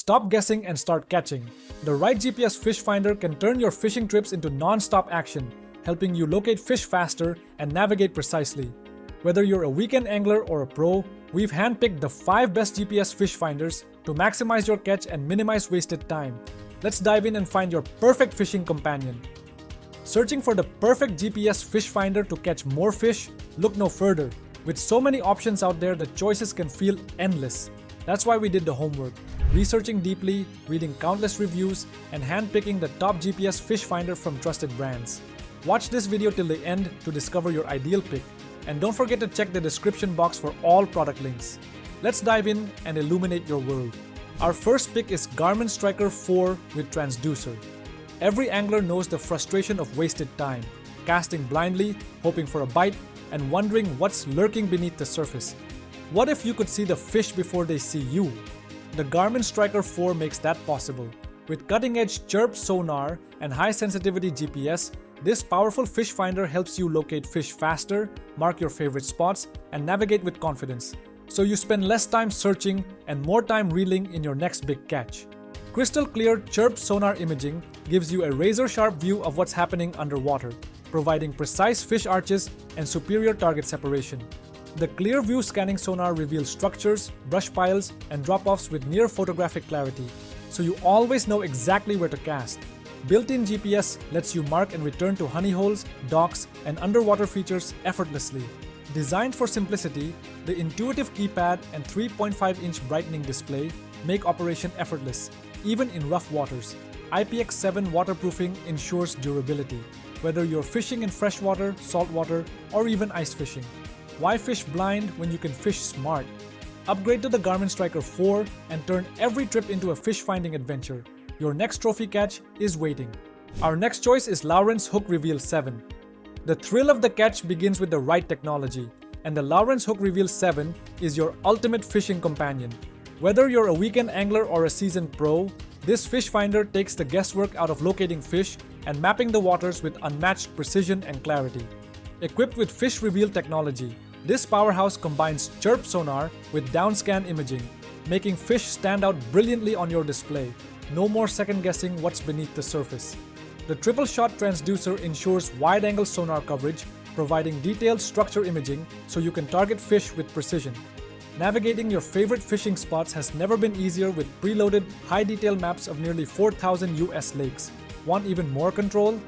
Stop guessing and start catching. The right GPS fish finder can turn your fishing trips into non-stop action, helping you locate fish faster and navigate precisely. Whether you're a weekend angler or a pro, we've handpicked the 5 best GPS fish finders to maximize your catch and minimize wasted time. Let's dive in and find your perfect fishing companion. Searching for the perfect GPS fish finder to catch more fish? Look no further. With so many options out there, the choices can feel endless. That's why we did the homework, researching deeply, reading countless reviews, and handpicking the top GPS fish finder from trusted brands. Watch this video till the end to discover your ideal pick, and don't forget to check the description box for all product links. Let's dive in and illuminate your world. Our first pick is Garmin Striker 4 with transducer. Every angler knows the frustration of wasted time, casting blindly, hoping for a bite, and wondering what's lurking beneath the surface. What if you could see the fish before they see you? The Garmin Striker 4 makes that possible. With cutting-edge chirp sonar and high-sensitivity GPS, this powerful fish finder helps you locate fish faster, mark your favorite spots, and navigate with confidence. So you spend less time searching and more time reeling in your next big catch. Crystal clear chirp sonar imaging gives you a razor-sharp view of what's happening underwater, providing precise fish arches and superior target separation. The clear view scanning sonar reveals structures, brush piles, and drop-offs with near photographic clarity, so you always know exactly where to cast. Built-in GPS lets you mark and return to honey holes, docks, and underwater features effortlessly. Designed for simplicity, the intuitive keypad and 3.5-inch brightening display make operation effortless, even in rough waters. IPX7 waterproofing ensures durability, whether you're fishing in freshwater, saltwater, or even ice fishing. Why fish blind when you can fish smart? Upgrade to the Garmin Striker 4 and turn every trip into a fish-finding adventure. Your next trophy catch is waiting. Our next choice is Lowrance Hook Reveal 7. The thrill of the catch begins with the right technology, and the Lowrance Hook Reveal 7 is your ultimate fishing companion. Whether you're a weekend angler or a seasoned pro, this fish finder takes the guesswork out of locating fish and mapping the waters with unmatched precision and clarity. Equipped with fish reveal technology, this powerhouse combines chirp sonar with downscan imaging, making fish stand out brilliantly on your display. No more second-guessing what's beneath the surface. The triple-shot transducer ensures wide-angle sonar coverage, providing detailed structure imaging so you can target fish with precision. Navigating your favorite fishing spots has never been easier with preloaded, high-detail maps of nearly 4,000 US lakes. Want even more control?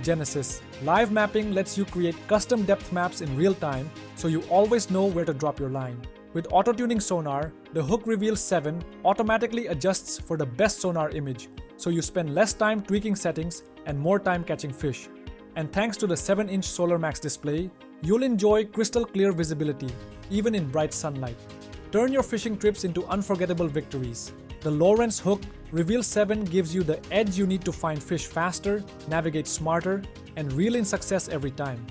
Genesis Live Mapping lets you create custom depth maps in real time, so you always know where to drop your line. With auto-tuning sonar, the Hook Reveal 7 automatically adjusts for the best sonar image, so you spend less time tweaking settings and more time catching fish. And thanks to the 7-inch Solar Max display, you'll enjoy crystal clear visibility, even in bright sunlight. Turn your fishing trips into unforgettable victories. The Lowrance Hook Reveal 7 gives you the edge you need to find fish faster, navigate smarter, and reel in success every time.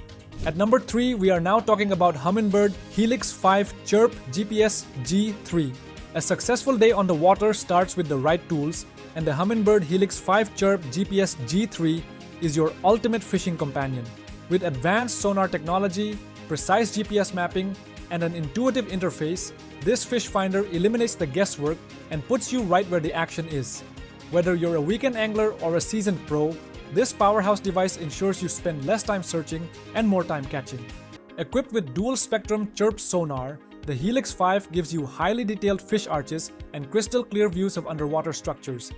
At number 3, we are now talking about Humminbird Helix 5 Chirp GPS G3. A successful day on the water starts with the right tools, and the Humminbird Helix 5 Chirp GPS G3 is your ultimate fishing companion. With advanced sonar technology, precise GPS mapping, and an intuitive interface, this fish finder eliminates the guesswork and puts you right where the action is. Whether you're a weekend angler or a seasoned pro, this powerhouse device ensures you spend less time searching and more time catching. Equipped with dual-spectrum chirp sonar, the Helix 5 gives you highly detailed fish arches and crystal clear views of underwater structures.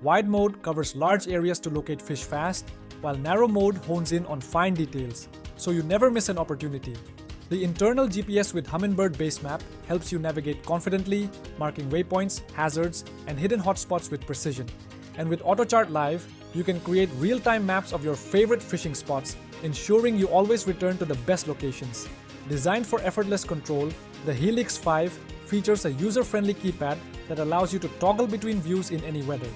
Wide mode covers large areas to locate fish fast, while narrow mode hones in on fine details, so you never miss an opportunity. The internal GPS with Humminbird Base Map helps you navigate confidently, marking waypoints, hazards, and hidden hotspots with precision. And with AutoChart Live, you can create real-time maps of your favorite fishing spots, ensuring you always return to the best locations. Designed for effortless control, the Helix 5 features a user-friendly keypad that allows you to toggle between views in any weather.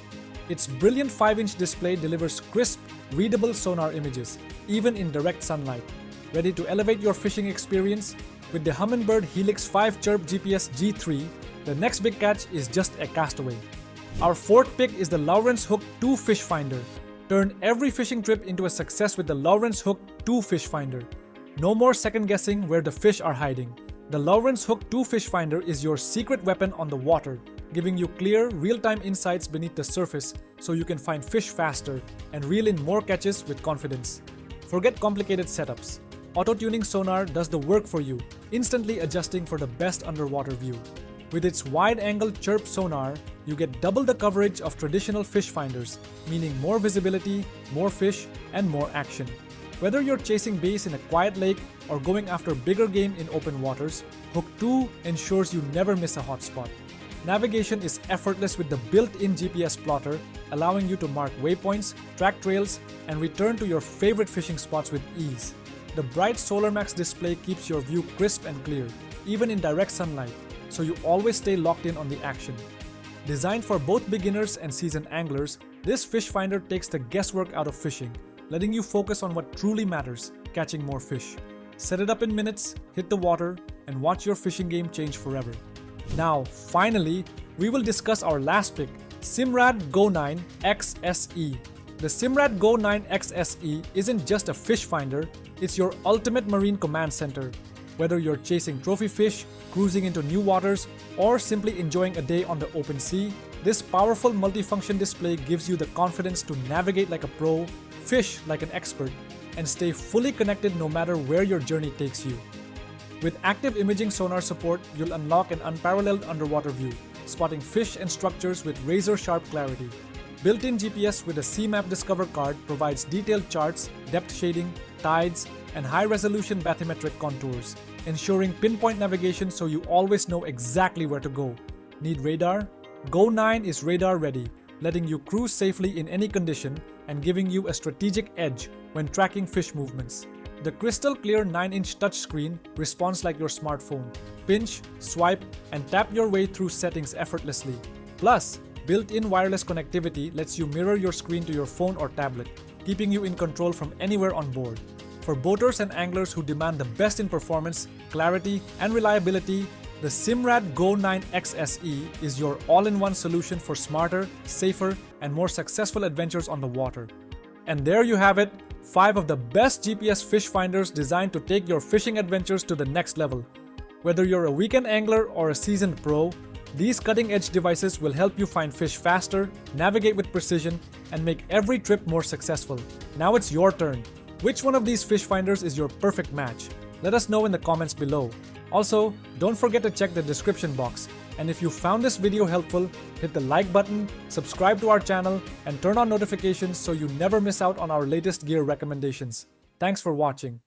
Its brilliant 5-inch display delivers crisp, readable sonar images, even in direct sunlight. Ready to elevate your fishing experience? With the Humminbird Helix 5 Chirp GPS G3, the next big catch is just a castaway. Our fourth pick is the Lowrance Hook 2 Fish Finder. Turn every fishing trip into a success with the Lowrance Hook 2 Fish Finder. No more second guessing where the fish are hiding. The Lowrance Hook 2 Fish Finder is your secret weapon on the water, giving you clear, real-time insights beneath the surface so you can find fish faster and reel in more catches with confidence. Forget complicated setups. Auto-tuning sonar does the work for you, instantly adjusting for the best underwater view. With its wide-angle chirp sonar, you get double the coverage of traditional fish finders, meaning more visibility, more fish, and more action. Whether you're chasing bass in a quiet lake or going after bigger game in open waters, Hook 2 ensures you never miss a hotspot. Navigation is effortless with the built-in GPS plotter, allowing you to mark waypoints, track trails, and return to your favorite fishing spots with ease. The bright SolarMax display keeps your view crisp and clear, even in direct sunlight, so you always stay locked in on the action. Designed for both beginners and seasoned anglers, this fish finder takes the guesswork out of fishing, letting you focus on what truly matters, catching more fish. Set it up in minutes, hit the water, and watch your fishing game change forever. Now, finally, we will discuss our last pick, Simrad Go 9 XSE. The Simrad Go 9 XSE isn't just a fish finder, it's your ultimate marine command center. Whether you're chasing trophy fish, cruising into new waters, or simply enjoying a day on the open sea, this powerful multifunction display gives you the confidence to navigate like a pro, fish like an expert, and stay fully connected no matter where your journey takes you. With active imaging sonar support, you'll unlock an unparalleled underwater view, spotting fish and structures with razor-sharp clarity. Built-in GPS with a CMAP Discover card provides detailed charts, depth shading, tides, and high-resolution bathymetric contours, ensuring pinpoint navigation so you always know exactly where to go. Need radar? Go 9 is radar-ready, letting you cruise safely in any condition and giving you a strategic edge when tracking fish movements. The crystal-clear 9-inch touchscreen responds like your smartphone. Pinch, swipe, and tap your way through settings effortlessly. Plus, built-in wireless connectivity lets you mirror your screen to your phone or tablet, keeping you in control from anywhere on board. For boaters and anglers who demand the best in performance, clarity, and reliability, the Simrad Go 9 XSE is your all-in-one solution for smarter, safer, and more successful adventures on the water. And there you have it, 5 of the best GPS fish finders designed to take your fishing adventures to the next level. Whether you're a weekend angler or a seasoned pro, these cutting-edge devices will help you find fish faster, navigate with precision, and make every trip more successful. Now it's your turn. Which one of these fish finders is your perfect match? Let us know in the comments below. Also, don't forget to check the description box. And if you found this video helpful, hit the like button, subscribe to our channel, and turn on notifications so you never miss out on our latest gear recommendations. Thanks for watching.